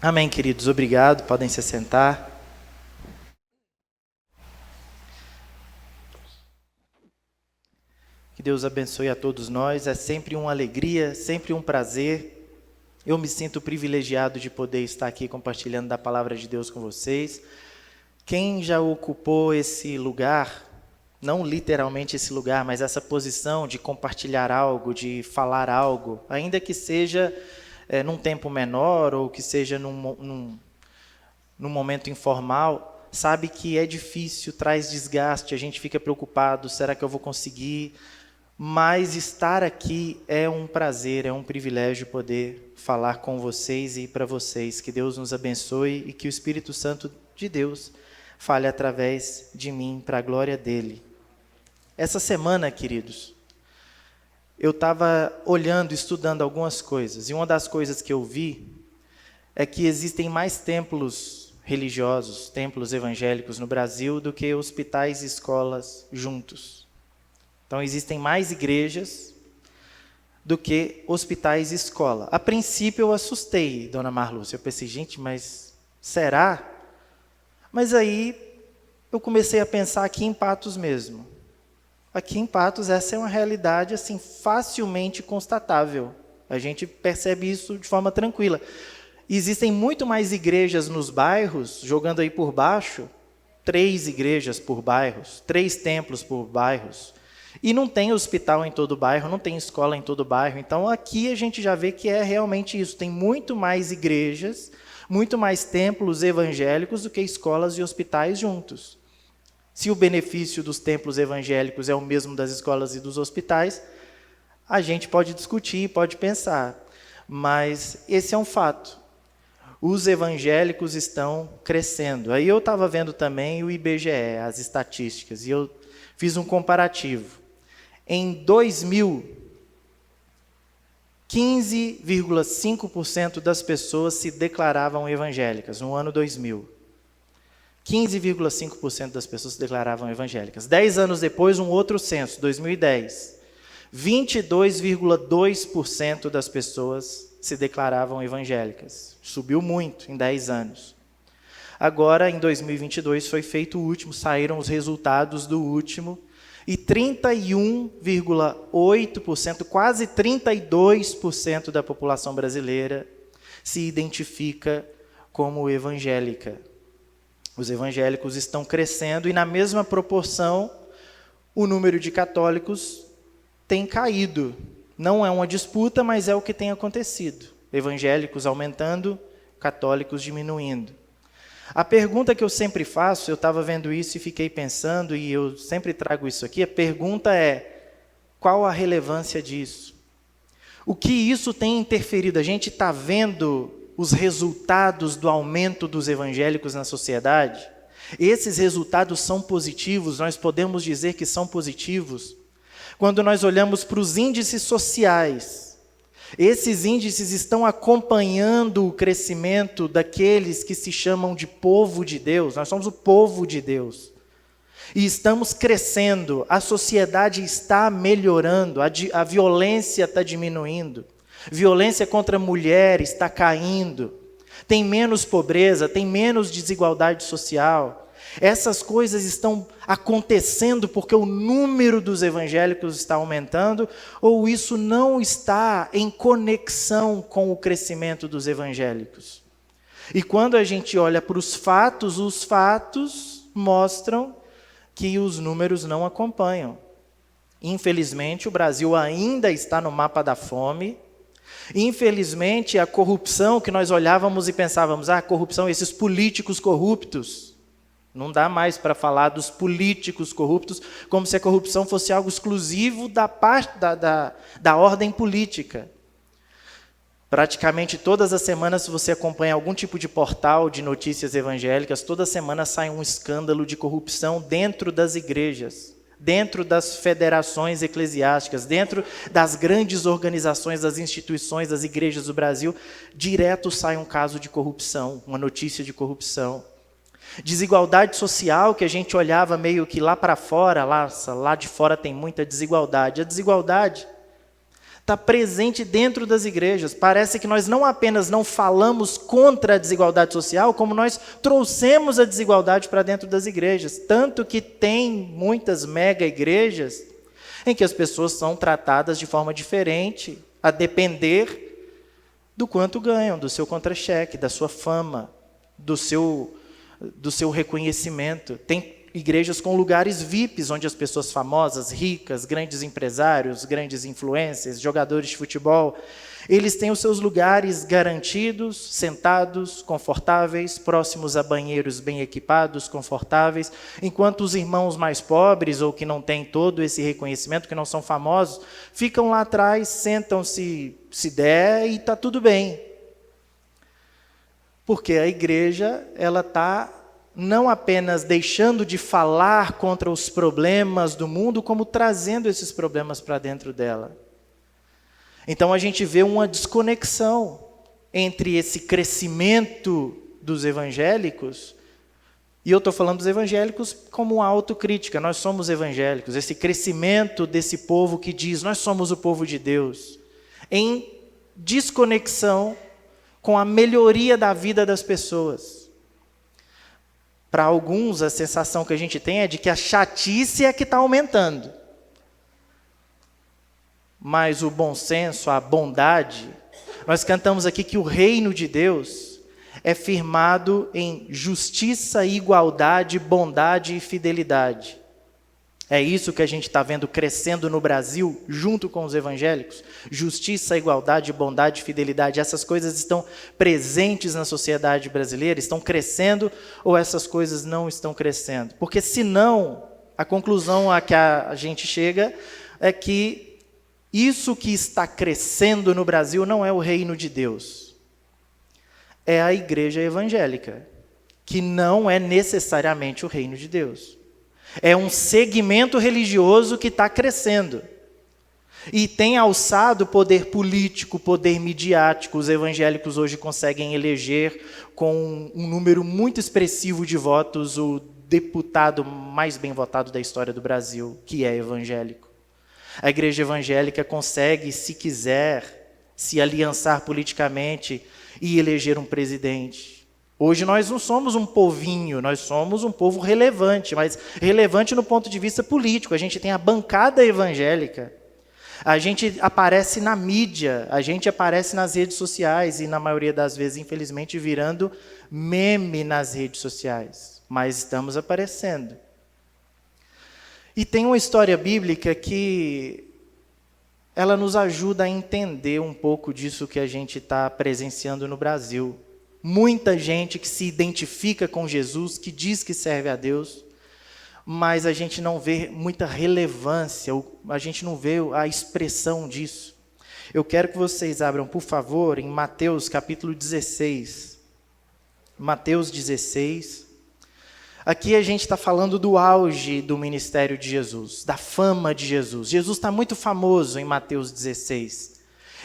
Amém, queridos. Obrigado. Podem se sentar. Que Deus abençoe a todos nós. É sempre uma alegria, sempre um prazer. Eu me sinto privilegiado de poder estar aqui compartilhando da palavra de Deus com vocês. Quem já ocupou esse lugar, não literalmente esse lugar, mas essa posição de compartilhar algo, de falar algo, ainda que seja num tempo menor ou que seja num momento informal, sabe que é difícil, traz desgaste, a gente fica preocupado, será que eu vou conseguir? Mas estar aqui é um prazer, é um privilégio poder falar com vocês e para vocês. Que Deus nos abençoe e que o Espírito Santo de Deus fale através de mim para a glória dele. Essa semana, queridos, eu estava olhando, estudando algumas coisas, e uma das coisas que eu vi é que existem mais templos religiosos, templos evangélicos no Brasil do que hospitais e escolas juntos. Então, existem mais igrejas do que hospitais e escola. A princípio, eu assustei, dona Marlúcia. Eu pensei, gente, mas será? Mas aí, eu comecei a pensar aqui em Patos mesmo. Aqui em Patos, essa é uma realidade assim, facilmente constatável. A gente percebe isso de forma tranquila. Existem muito mais igrejas nos bairros, jogando aí por baixo, 3 igrejas por bairros, 3 templos por bairros. E não tem hospital em todo o bairro, não tem escola em todo o bairro. Então, aqui a gente já vê que é realmente isso. Tem muito mais igrejas, muito mais templos evangélicos do que escolas e hospitais juntos. Se o benefício dos templos evangélicos é o mesmo das escolas e dos hospitais, a gente pode discutir, pode pensar. Mas esse é um fato. Os evangélicos estão crescendo. Aí eu estava vendo também o IBGE, as estatísticas, e eu fiz um comparativo. Em 2000, 15,5% das pessoas se declaravam evangélicas, no ano 2000. 15,5% das pessoas se declaravam evangélicas. 10 anos depois, um outro censo, 2010. 22,2% das pessoas se declaravam evangélicas. Subiu muito em 10 anos. Agora, em 2022, foi feito o último, saíram os resultados do último, e 31,8%, quase 32% da população brasileira se identifica como evangélica. Os evangélicos estão crescendo e, na mesma proporção, o número de católicos tem caído. Não é uma disputa, mas é o que tem acontecido. Evangélicos aumentando, católicos diminuindo. A pergunta que eu sempre faço, eu estava vendo isso e fiquei pensando, e eu sempre trago isso aqui, a pergunta é, qual a relevância disso? O que isso tem interferido? A gente está vendo os resultados do aumento dos evangélicos na sociedade? Esses resultados são positivos, nós podemos dizer que são positivos. Quando nós olhamos para os índices sociais, esses índices estão acompanhando o crescimento daqueles que se chamam de povo de Deus. Nós somos o povo de Deus. E estamos crescendo, a sociedade está melhorando, a violência está diminuindo. Violência contra a mulher está caindo. Tem menos pobreza, tem menos desigualdade social. Essas coisas estão acontecendo porque o número dos evangélicos está aumentando, ou isso não está em conexão com o crescimento dos evangélicos? E quando a gente olha para os fatos mostram que os números não acompanham. Infelizmente, o Brasil ainda está no mapa da fome. Infelizmente, a corrupção que nós olhávamos e pensávamos, corrupção, esses políticos corruptos. Não dá mais para falar dos políticos corruptos como se a corrupção fosse algo exclusivo da parte da ordem política. Praticamente todas as semanas, se você acompanha algum tipo de portal de notícias evangélicas, toda semana sai um escândalo de corrupção dentro das igrejas, dentro das federações eclesiásticas, dentro das grandes organizações, das instituições, das igrejas do Brasil, direto sai um caso de corrupção, uma notícia de corrupção. Desigualdade social, que a gente olhava meio que lá para fora, lá de fora tem muita desigualdade. A desigualdade está presente dentro das igrejas. Parece que nós não apenas não falamos contra a desigualdade social, como nós trouxemos a desigualdade para dentro das igrejas. Tanto que tem muitas mega igrejas em que as pessoas são tratadas de forma diferente, a depender do quanto ganham, do seu contra-cheque, da sua fama, do seu reconhecimento. Tem igrejas com lugares VIPs, onde as pessoas famosas, ricas, grandes empresários, grandes influencers, jogadores de futebol, eles têm os seus lugares garantidos, sentados, confortáveis, próximos a banheiros bem equipados, confortáveis, enquanto os irmãos mais pobres, ou que não têm todo esse reconhecimento, que não são famosos, ficam lá atrás, sentam-se, se der, e está tudo bem. Porque a igreja, ela está não apenas deixando de falar contra os problemas do mundo, como trazendo esses problemas para dentro dela. Então a gente vê uma desconexão entre esse crescimento dos evangélicos, e eu estou falando dos evangélicos como uma autocrítica, nós somos evangélicos, esse crescimento desse povo que diz, nós somos o povo de Deus, em desconexão com a melhoria da vida das pessoas. Para alguns, a sensação que a gente tem é de que a chatice é que está aumentando. Mas o bom senso, a bondade, nós cantamos aqui que o reino de Deus é firmado em justiça, igualdade, bondade e fidelidade. É isso que a gente está vendo crescendo no Brasil, junto com os evangélicos. Justiça, igualdade, bondade, fidelidade. Essas coisas estão presentes na sociedade brasileira? Estão crescendo ou essas coisas não estão crescendo? Porque senão, a conclusão a que a gente chega é que isso que está crescendo no Brasil não é o reino de Deus. É a igreja evangélica, que não é necessariamente o reino de Deus. É um segmento religioso que está crescendo. E tem alçado poder político, poder midiático. Os evangélicos hoje conseguem eleger com um número muito expressivo de votos o deputado mais bem votado da história do Brasil, que é evangélico. A igreja evangélica consegue, se quiser, se aliançar politicamente e eleger um presidente. Hoje nós não somos um povinho, nós somos um povo relevante, mas relevante no ponto de vista político. A gente tem a bancada evangélica, a gente aparece na mídia, a gente aparece nas redes sociais e na maioria das vezes, infelizmente, virando meme nas redes sociais. Mas estamos aparecendo. E tem uma história bíblica que ela nos ajuda a entender um pouco disso que a gente está presenciando no Brasil. Muita gente que se identifica com Jesus, que diz que serve a Deus, mas a gente não vê muita relevância, a gente não vê a expressão disso. Eu quero que vocês abram, por favor, em Mateus capítulo 16. Mateus 16. Aqui a gente está falando do auge do ministério de Jesus, da fama de Jesus. Jesus está muito famoso em Mateus 16.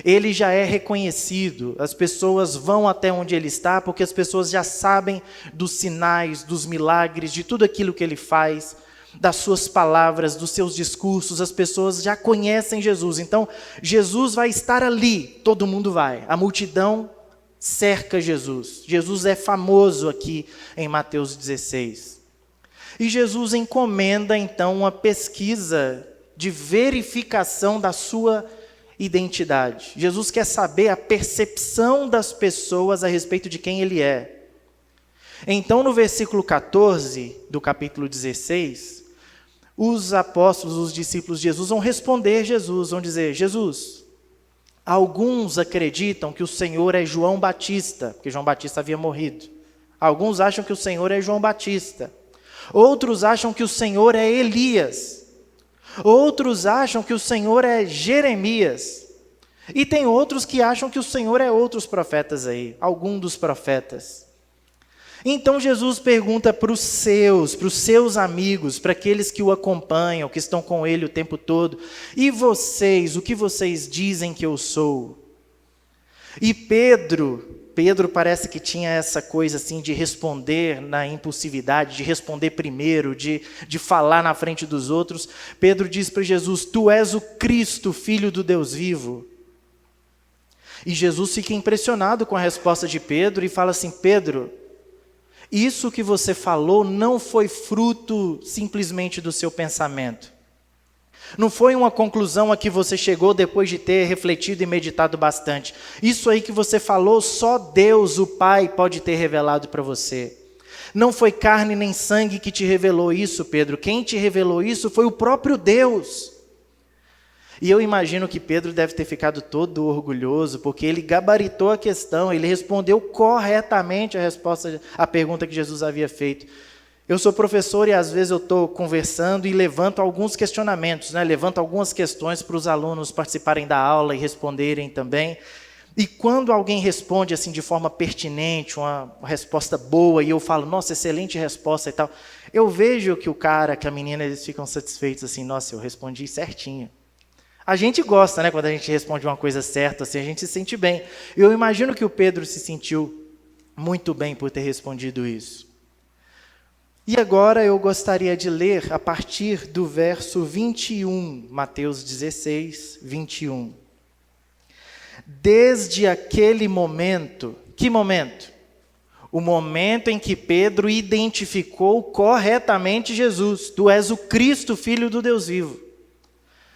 Ele já é reconhecido, as pessoas vão até onde ele está, porque as pessoas já sabem dos sinais, dos milagres, de tudo aquilo que ele faz, das suas palavras, dos seus discursos, as pessoas já conhecem Jesus. Então, Jesus vai estar ali, todo mundo vai, a multidão cerca Jesus. Jesus é famoso aqui em Mateus 16. E Jesus encomenda, então, uma pesquisa de verificação da sua identidade. Jesus quer saber a percepção das pessoas a respeito de quem ele é. Então, no versículo 14 do capítulo 16, os apóstolos, os discípulos de Jesus vão responder Jesus, vão dizer, Jesus, alguns acreditam que o Senhor é João Batista, porque João Batista havia morrido. Alguns acham que o Senhor é João Batista. Outros acham que o Senhor é Elias. Outros acham que o Senhor é Jeremias. E tem outros que acham que o Senhor é outros profetas aí, algum dos profetas. Então Jesus pergunta para os seus amigos, para aqueles que o acompanham, que estão com ele o tempo todo, e vocês, o que vocês dizem que eu sou? E Pedro parece que tinha essa coisa assim de responder na impulsividade, de responder primeiro, de falar na frente dos outros. Pedro diz para Jesus, tu és o Cristo, Filho do Deus vivo. E Jesus fica impressionado com a resposta de Pedro e fala assim: Pedro, isso que você falou não foi fruto simplesmente do seu pensamento. Não foi uma conclusão a que você chegou depois de ter refletido e meditado bastante. Isso aí que você falou, só Deus, o Pai, pode ter revelado para você. Não foi carne nem sangue que te revelou isso, Pedro. Quem te revelou isso foi o próprio Deus. E eu imagino que Pedro deve ter ficado todo orgulhoso, porque ele gabaritou a questão, ele respondeu corretamente a pergunta que Jesus havia feito. Eu sou professor e às vezes eu estou conversando e levanto alguns questionamentos, levanto algumas questões para os alunos participarem da aula e responderem também. E quando alguém responde assim de forma pertinente, uma resposta boa, e eu falo, nossa, excelente resposta e tal, eu vejo que o cara, que a menina, eles ficam satisfeitos assim, nossa, eu respondi certinho. A gente gosta, quando a gente responde uma coisa certa, assim, a gente se sente bem. Eu imagino que o Pedro se sentiu muito bem por ter respondido isso. E agora eu gostaria de ler a partir do verso 21, Mateus 16, 21. Desde aquele momento, que momento? O momento em que Pedro identificou corretamente Jesus. Tu és o Cristo, Filho do Deus vivo.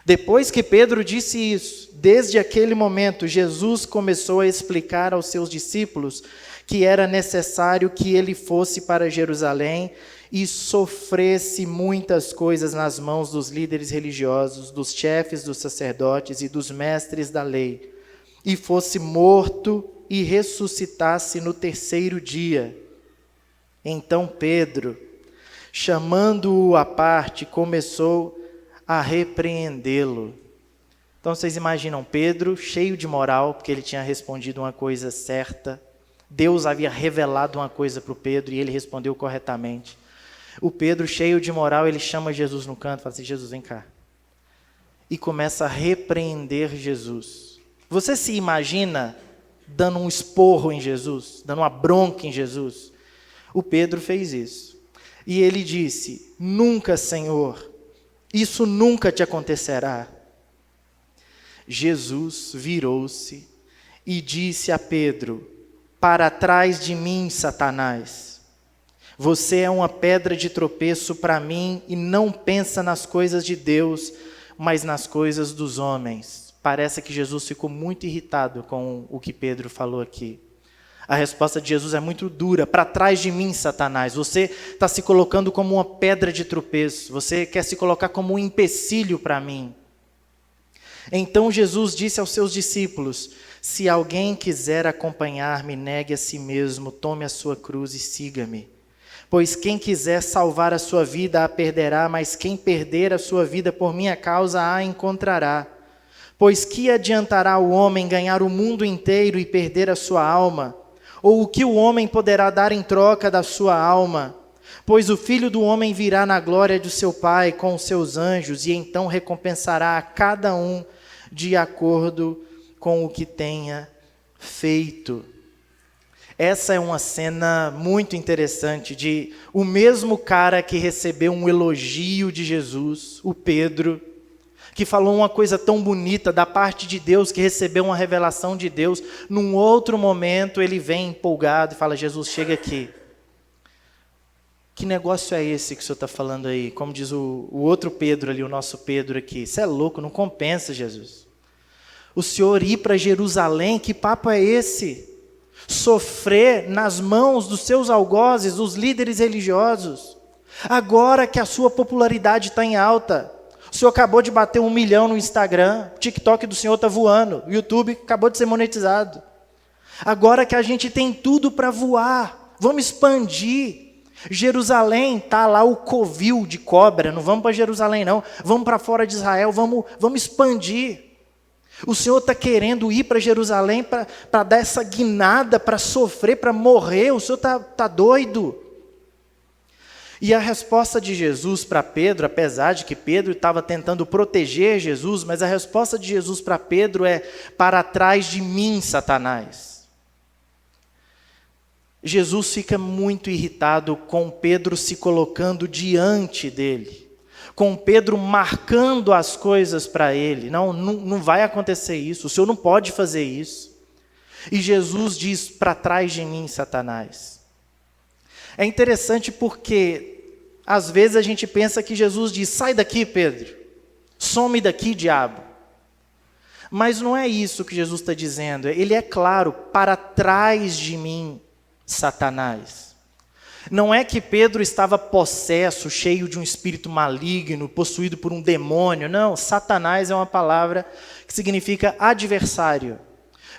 Depois que Pedro disse isso, desde aquele momento, Jesus começou a explicar aos seus discípulos que era necessário que ele fosse para Jerusalém e sofresse muitas coisas nas mãos dos líderes religiosos, dos chefes dos sacerdotes e dos mestres da lei, e fosse morto e ressuscitasse no terceiro dia. Então Pedro, chamando-o à parte, começou a repreendê-lo. Então vocês imaginam Pedro cheio de moral, porque ele tinha respondido uma coisa certa. Deus havia revelado uma coisa para o Pedro e ele respondeu corretamente. O Pedro cheio de moral, ele chama Jesus no canto e fala assim, Jesus, vem cá. E começa a repreender Jesus. Você se imagina dando um esporro em Jesus, dando uma bronca em Jesus? O Pedro fez isso. E ele disse, nunca, Senhor, isso nunca te acontecerá. Jesus virou-se e disse a Pedro, para trás de mim, Satanás. Você é uma pedra de tropeço para mim e não pensa nas coisas de Deus, mas nas coisas dos homens. Parece que Jesus ficou muito irritado com o que Pedro falou aqui. A resposta de Jesus é muito dura. Para trás de mim, Satanás. Você está se colocando como uma pedra de tropeço. Você quer se colocar como um empecilho para mim. Então Jesus disse aos seus discípulos, se alguém quiser acompanhar-me, negue a si mesmo, tome a sua cruz e siga-me. Pois quem quiser salvar a sua vida a perderá, mas quem perder a sua vida por minha causa a encontrará. Pois que adiantará o homem ganhar o mundo inteiro e perder a sua alma? Ou o que o homem poderá dar em troca da sua alma? Pois o Filho do Homem virá na glória de seu Pai com os seus anjos, e então recompensará a cada um de acordo com o que tenha feito. Essa é uma cena muito interessante de o mesmo cara que recebeu um elogio de Jesus, o Pedro, que falou uma coisa tão bonita da parte de Deus, que recebeu uma revelação de Deus, num outro momento ele vem empolgado e fala, Jesus, chega aqui. Que negócio é esse que o senhor está falando aí? Como diz o outro Pedro ali, o nosso Pedro aqui. Você é louco, não compensa, Jesus. O senhor ir para Jerusalém, que papo é esse? Sofrer nas mãos dos seus algozes, dos líderes religiosos. Agora que a sua popularidade está em alta. O senhor acabou de bater 1 milhão no Instagram, o TikTok do senhor está voando, o YouTube acabou de ser monetizado. Agora que a gente tem tudo para voar, vamos expandir. Jerusalém está lá o covil de cobra, não vamos para Jerusalém não, vamos para fora de Israel, vamos expandir. O Senhor está querendo ir para Jerusalém para dar essa guinada, para sofrer, para morrer, o Senhor está doido. E a resposta de Jesus para Pedro, apesar de que Pedro estava tentando proteger Jesus, mas a resposta de Jesus para Pedro é, para trás de mim, Satanás. Jesus fica muito irritado com Pedro se colocando diante dele, com Pedro marcando as coisas para ele. Não vai acontecer isso, o Senhor não pode fazer isso. E Jesus diz: para trás de mim, Satanás. É interessante porque, às vezes, a gente pensa que Jesus diz: sai daqui, Pedro, some daqui, diabo. Mas não é isso que Jesus está dizendo. Ele é claro: para trás de mim, Satanás. Não é que Pedro estava possesso, cheio de um espírito maligno, possuído por um demônio. Não, Satanás é uma palavra que significa adversário.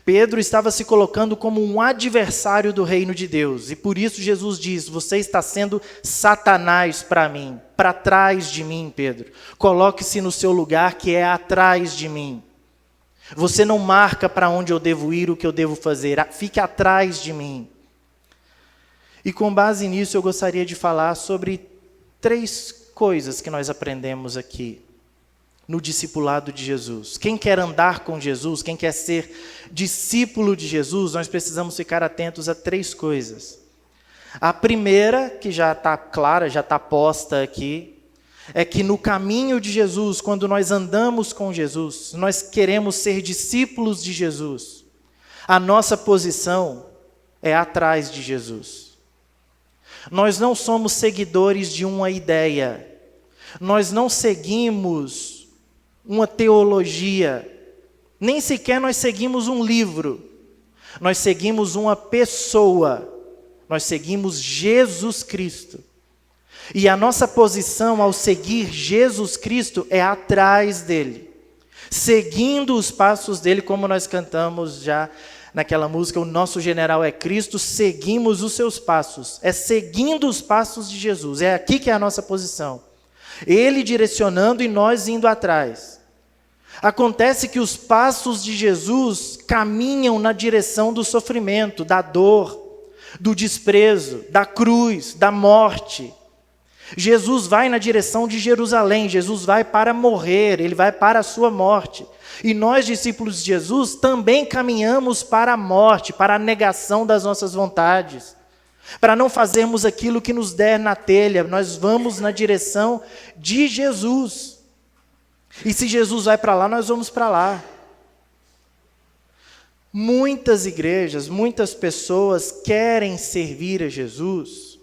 Pedro estava se colocando como um adversário do reino de Deus. E por isso Jesus diz: você está sendo Satanás para mim, para trás de mim, Pedro. Coloque-se no seu lugar, que é atrás de mim. Você não marca para onde eu devo ir, o que eu devo fazer. Fique atrás de mim. E com base nisso eu gostaria de falar sobre 3 coisas que nós aprendemos aqui no discipulado de Jesus. Quem quer andar com Jesus, quem quer ser discípulo de Jesus, nós precisamos ficar atentos a 3 coisas. A primeira, que já está clara, já está posta aqui, é que no caminho de Jesus, quando nós andamos com Jesus, nós queremos ser discípulos de Jesus, a nossa posição é atrás de Jesus. Nós não somos seguidores de uma ideia, nós não seguimos uma teologia, nem sequer nós seguimos um livro, nós seguimos uma pessoa, nós seguimos Jesus Cristo. E a nossa posição ao seguir Jesus Cristo é atrás dele, seguindo os passos dele, como nós cantamos já naquela música, o nosso general é Cristo, seguimos os seus passos. É seguindo os passos de Jesus, é aqui que é a nossa posição. Ele direcionando e nós indo atrás. Acontece que os passos de Jesus caminham na direção do sofrimento, da dor, do desprezo, da cruz, da morte. Jesus vai na direção de Jerusalém, Jesus vai para morrer, ele vai para a sua morte. E nós, discípulos de Jesus, também caminhamos para a morte, para a negação das nossas vontades, para não fazermos aquilo que nos der na telha. Nós vamos na direção de Jesus. E se Jesus vai para lá, nós vamos para lá. Muitas igrejas, muitas pessoas querem servir a Jesus,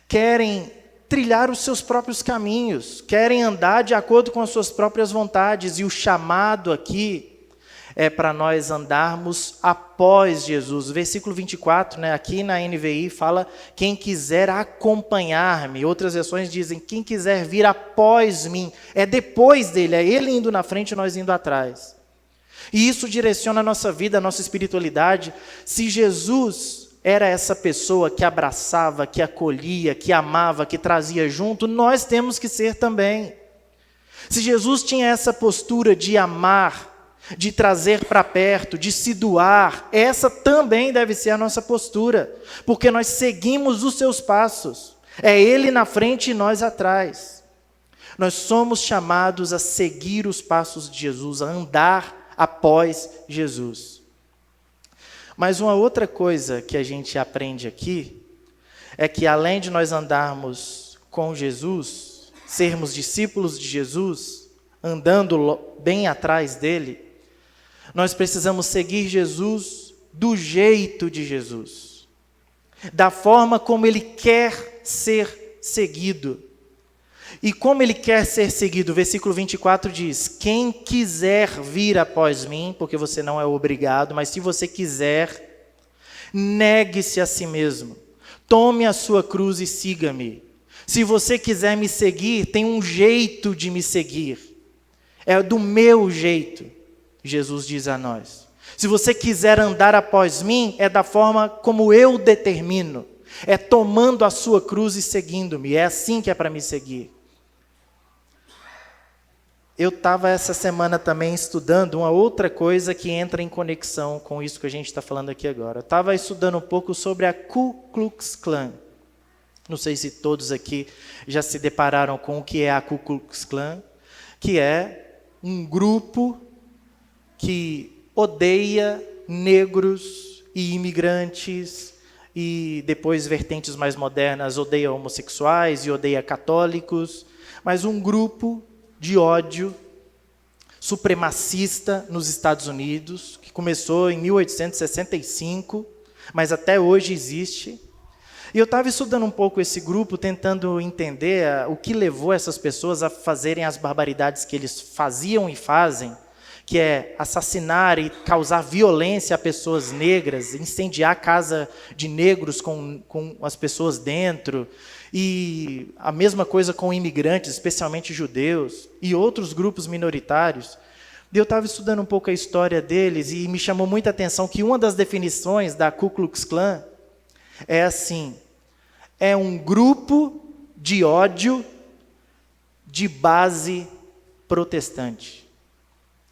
querem trilhar os seus próprios caminhos, querem andar de acordo com as suas próprias vontades, e o chamado aqui é para nós andarmos após Jesus. O versículo 24, aqui na NVI fala: quem quiser acompanhar-me. Outras versões dizem: quem quiser vir após mim. É depois dele, é ele indo na frente e nós indo atrás. E isso direciona a nossa vida, a nossa espiritualidade. Se Jesus era essa pessoa que abraçava, que acolhia, que amava, que trazia junto, nós temos que ser também. Se Jesus tinha essa postura de amar, de trazer para perto, de se doar, essa também deve ser a nossa postura, porque nós seguimos os seus passos. É Ele na frente e nós atrás. Nós somos chamados a seguir os passos de Jesus, a andar após Jesus. Mas uma outra coisa que a gente aprende aqui é que, além de nós andarmos com Jesus, sermos discípulos de Jesus, andando bem atrás dele, nós precisamos seguir Jesus do jeito de Jesus, da forma como ele quer ser seguido. E como ele quer ser seguido, o versículo 24 diz: quem quiser vir após mim, porque você não é obrigado, mas se você quiser, negue-se a si mesmo, tome a sua cruz e siga-me. Se você quiser me seguir, tem um jeito de me seguir, é do meu jeito, Jesus diz a nós. Se você quiser andar após mim, é da forma como eu determino, é tomando a sua cruz e seguindo-me, é assim que é para me seguir. Eu estava essa semana também estudando uma outra coisa que entra em conexão com isso que a gente está falando aqui agora. Eu estava estudando um pouco sobre a Ku Klux Klan. Não sei se todos aqui já se depararam com o que é a Ku Klux Klan, que é um grupo que odeia negros e imigrantes, e depois vertentes mais modernas, odeia homossexuais e odeia católicos, mas um grupo de ódio supremacista nos Estados Unidos, que começou em 1865, mas até hoje existe. E eu estava estudando um pouco esse grupo, tentando entender o que levou essas pessoas a fazerem as barbaridades que eles faziam e fazem, que é assassinar e causar violência a pessoas negras, incendiar a casa de negros com as pessoas dentro, e a mesma coisa com imigrantes, especialmente judeus, e outros grupos minoritários. E eu estava estudando um pouco a história deles, e me chamou muita atenção que uma das definições da Ku Klux Klan é assim: é um grupo de ódio de base protestante.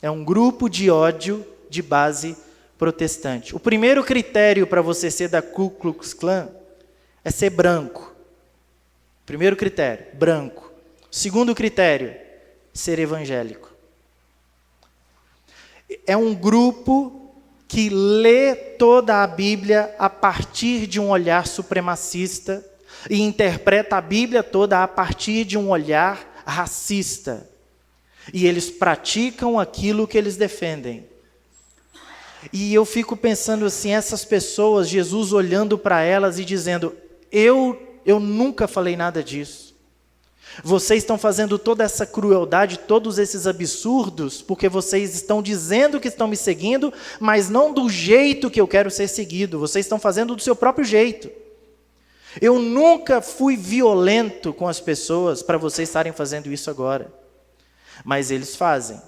É um grupo de ódio de base protestante. O primeiro critério para você ser da Ku Klux Klan é ser branco. Primeiro critério, branco. Segundo critério, ser evangélico. É um grupo que lê toda a Bíblia a partir de um olhar supremacista e interpreta a Bíblia toda a partir de um olhar racista. E eles praticam aquilo que eles defendem. E eu fico pensando assim, essas pessoas, Jesus olhando para elas e dizendo: eu nunca falei nada disso. Vocês estão fazendo toda essa crueldade, todos esses absurdos, porque vocês estão dizendo que estão me seguindo, mas não do jeito que eu quero ser seguido. Vocês estão fazendo do seu próprio jeito. Eu nunca fui violento com as pessoas para vocês estarem fazendo isso agora. Mas eles fazem.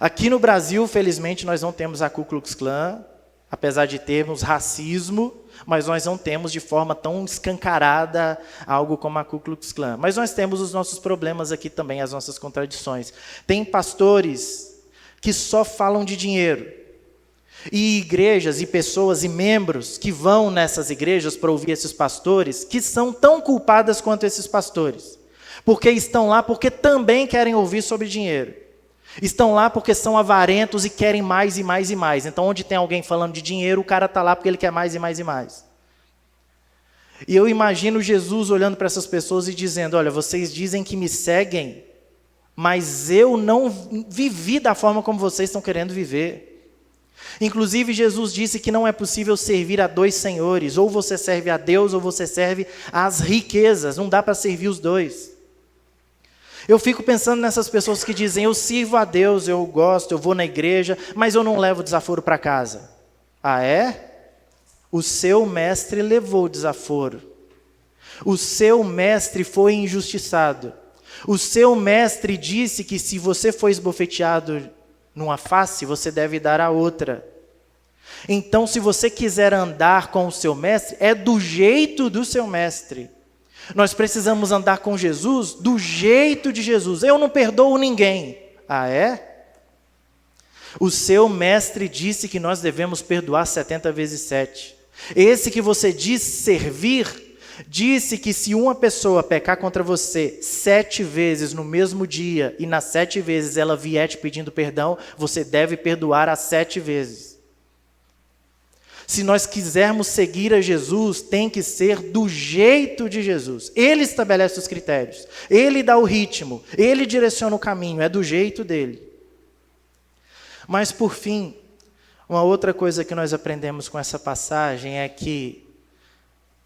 Aqui no Brasil, felizmente, nós não temos a Ku Klux Klan, apesar de termos racismo, mas nós não temos de forma tão escancarada algo como a Ku Klux Klan. Mas nós temos os nossos problemas aqui também, as nossas contradições. Tem pastores que só falam de dinheiro. E igrejas e pessoas e membros que vão nessas igrejas para ouvir esses pastores, que são tão culpadas quanto esses pastores. Porque estão lá porque também querem ouvir sobre dinheiro. Estão lá porque são avarentos e querem mais e mais e mais. Então, onde tem alguém falando de dinheiro, o cara está lá porque ele quer mais e mais e mais. E eu imagino Jesus olhando para essas pessoas e dizendo: olha, vocês dizem que me seguem, mas eu não vivi da forma como vocês estão querendo viver. Inclusive, Jesus disse que não é possível servir a dois senhores. Ou você serve a Deus ou você serve às riquezas. Não dá para servir os dois. Eu fico pensando nessas pessoas que dizem: eu sirvo a Deus, eu gosto, eu vou na igreja, mas eu não levo desaforo para casa. Ah, é? O seu mestre levou o desaforo. O seu mestre foi injustiçado. O seu mestre disse que se você for esbofeteado numa face, você deve dar a outra. Então, se você quiser andar com o seu mestre, é do jeito do seu mestre. Nós precisamos andar com Jesus do jeito de Jesus. Eu não perdoo ninguém. Ah, é? O seu mestre disse que nós devemos perdoar 70 vezes 7. Esse que você diz servir, disse que se uma pessoa pecar contra você 7 vezes no mesmo dia, e nas 7 vezes ela vier te pedindo perdão, você deve perdoar as 7 vezes. Se nós quisermos seguir a Jesus, tem que ser do jeito de Jesus. Ele estabelece os critérios, Ele dá o ritmo, Ele direciona o caminho, é do jeito dele. Mas por fim, uma outra coisa que nós aprendemos com essa passagem é que,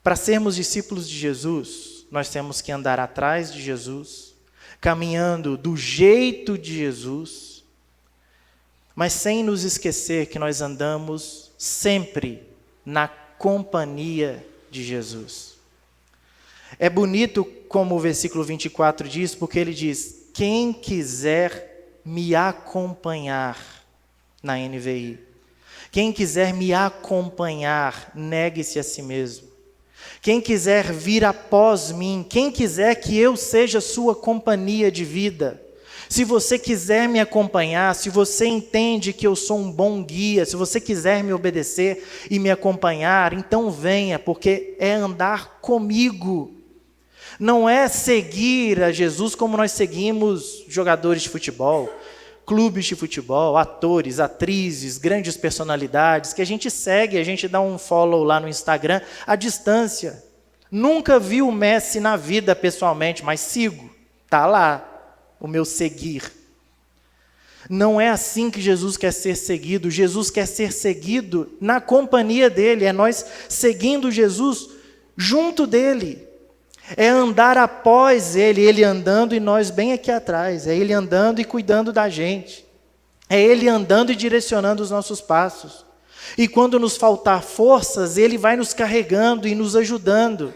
para sermos discípulos de Jesus, nós temos que andar atrás de Jesus, caminhando do jeito de Jesus, mas sem nos esquecer que nós andamos sempre na companhia de Jesus. É bonito como o versículo 24 diz, porque ele diz: quem quiser me acompanhar, na NVI, quem quiser me acompanhar, negue-se a si mesmo. Quem quiser vir após mim, quem quiser que eu seja sua companhia de vida. Se você quiser me acompanhar, se você entende que eu sou um bom guia, se você quiser me obedecer e me acompanhar, então venha, porque é andar comigo. Não é seguir a Jesus como nós seguimos jogadores de futebol, clubes de futebol, atores, atrizes, grandes personalidades, que a gente segue, a gente dá um follow lá no Instagram à distância. Nunca vi o Messi na vida pessoalmente, mas sigo, está lá o meu seguir. Não é assim que Jesus quer ser seguido. Jesus quer ser seguido na companhia dele. É nós seguindo Jesus junto dele. É andar após ele, ele andando e nós bem aqui atrás. É ele andando e cuidando da gente. É ele andando e direcionando os nossos passos. E quando nos faltar forças, ele vai nos carregando e nos ajudando.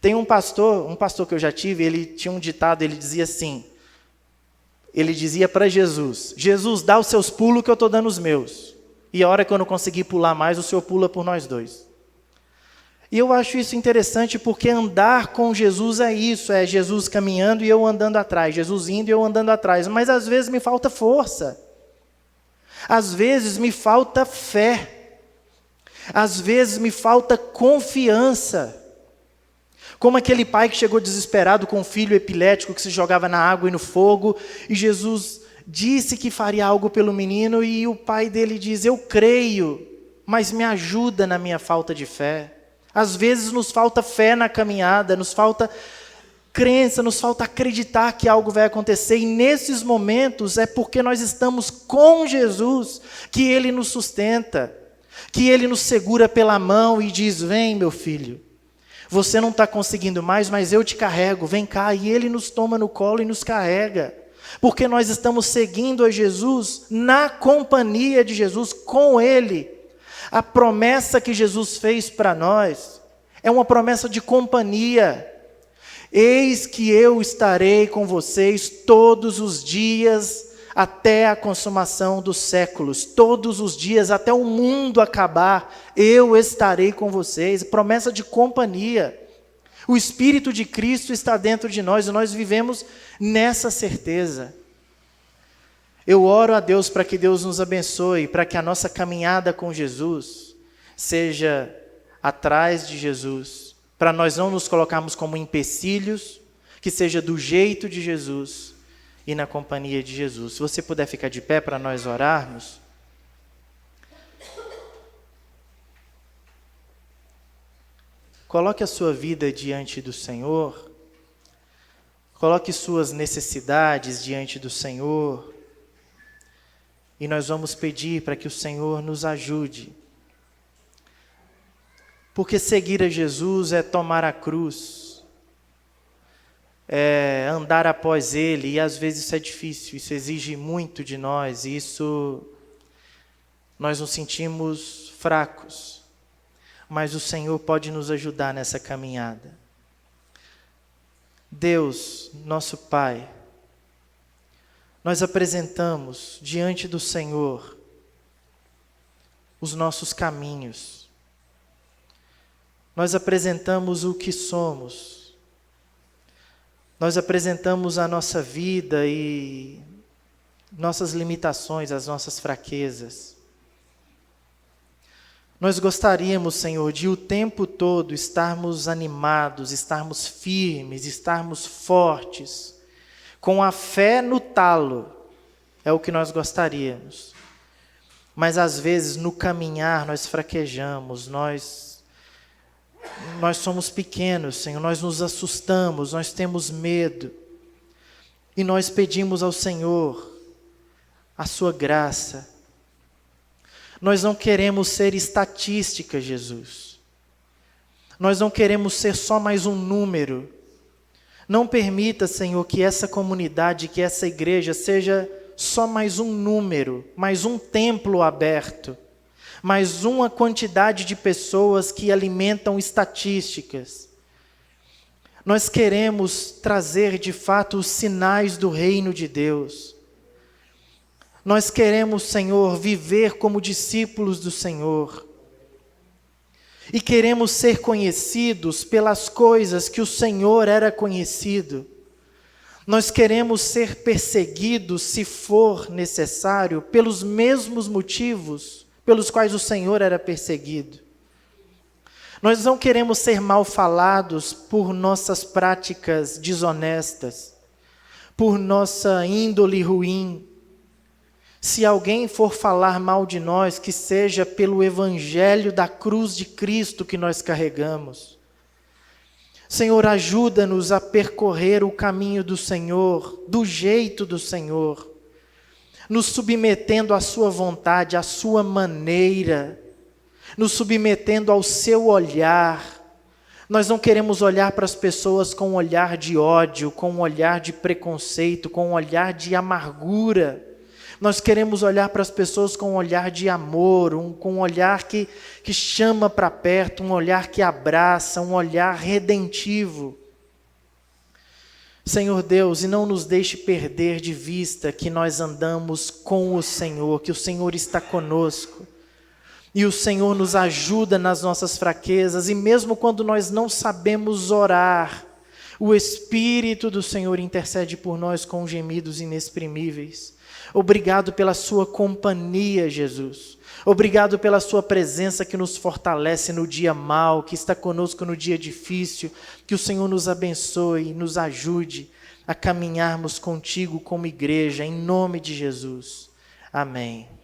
Tem um pastor que eu já tive, ele tinha um ditado, ele dizia assim, ele dizia para Jesus, Jesus, dá os seus pulos que eu estou dando os meus. E a hora que eu não conseguir pular mais, o Senhor pula por nós dois. E eu acho isso interessante porque andar com Jesus é isso, é Jesus caminhando e eu andando atrás, Jesus indo e eu andando atrás. Mas às vezes me falta força, às vezes me falta fé, às vezes me falta confiança. Como aquele pai que chegou desesperado com um filho epilético que se jogava na água e no fogo, e Jesus disse que faria algo pelo menino, e o pai dele diz, eu creio, mas me ajuda na minha falta de fé. Às vezes nos falta fé na caminhada, nos falta crença, nos falta acreditar que algo vai acontecer, e nesses momentos é porque nós estamos com Jesus, que Ele nos sustenta, que Ele nos segura pela mão e diz, vem meu filho, você não está conseguindo mais, mas eu te carrego, vem cá, e Ele nos toma no colo e nos carrega, porque nós estamos seguindo a Jesus, na companhia de Jesus, com Ele. A promessa que Jesus fez para nós é uma promessa de companhia. Eis que eu estarei com vocês todos os dias até a consumação dos séculos. Todos os dias, até o mundo acabar, eu estarei com vocês. Promessa de companhia. O Espírito de Cristo está dentro de nós e nós vivemos nessa certeza. Eu oro a Deus para que Deus nos abençoe, para que a nossa caminhada com Jesus seja atrás de Jesus, para nós não nos colocarmos como empecilhos, que seja do jeito de Jesus e na companhia de Jesus. Se você puder ficar de pé para nós orarmos. Coloque a sua vida diante do Senhor, coloque suas necessidades diante do Senhor, e nós vamos pedir para que o Senhor nos ajude. Porque seguir a Jesus é tomar a cruz, é andar após Ele, e às vezes isso é difícil, isso exige muito de nós, e nós nos sentimos fracos, mas o Senhor pode nos ajudar nessa caminhada. Deus, nosso Pai, nós apresentamos diante do Senhor os nossos caminhos. Nós apresentamos o que somos. Nós apresentamos a nossa vida e nossas limitações, as nossas fraquezas. Nós gostaríamos, Senhor, de o tempo todo estarmos animados, estarmos firmes, estarmos fortes, com a fé no talo, é o que nós gostaríamos. Mas às vezes no caminhar nós fraquejamos, nós somos pequenos, Senhor, nós nos assustamos, nós temos medo. E nós pedimos ao Senhor a sua graça. Nós não queremos ser estatística, Jesus. Nós não queremos ser só mais um número. Não permita, Senhor, que essa comunidade, que essa igreja seja só mais um número, mais um templo aberto, mais uma quantidade de pessoas que alimentam estatísticas. Nós queremos trazer de fato os sinais do reino de Deus. Nós queremos, Senhor, viver como discípulos do Senhor. E queremos ser conhecidos pelas coisas que o Senhor era conhecido. Nós queremos ser perseguidos, se for necessário, pelos mesmos motivos pelos quais o Senhor era perseguido. Nós não queremos ser mal falados por nossas práticas desonestas, por nossa índole ruim. Se alguém for falar mal de nós, que seja pelo evangelho da cruz de Cristo que nós carregamos. Senhor, ajuda-nos a percorrer o caminho do Senhor, do jeito do Senhor. nos submetendo à sua vontade, à sua maneira, nos submetendo ao seu olhar. Nós não queremos olhar para as pessoas com um olhar de ódio, com um olhar de preconceito, com um olhar de amargura. Nós queremos olhar para as pessoas com um olhar de amor, com um olhar que chama para perto, um olhar que abraça, um olhar redentivo. Senhor Deus, e não nos deixe perder de vista que nós andamos com o Senhor, que o Senhor está conosco. E o Senhor nos ajuda nas nossas fraquezas, e mesmo quando nós não sabemos orar, o Espírito do Senhor intercede por nós com gemidos inexprimíveis. Obrigado pela sua companhia, Jesus. Obrigado pela sua presença que nos fortalece no dia mau, que está conosco no dia difícil. Que o Senhor nos abençoe e nos ajude a caminharmos contigo como igreja, em nome de Jesus. Amém.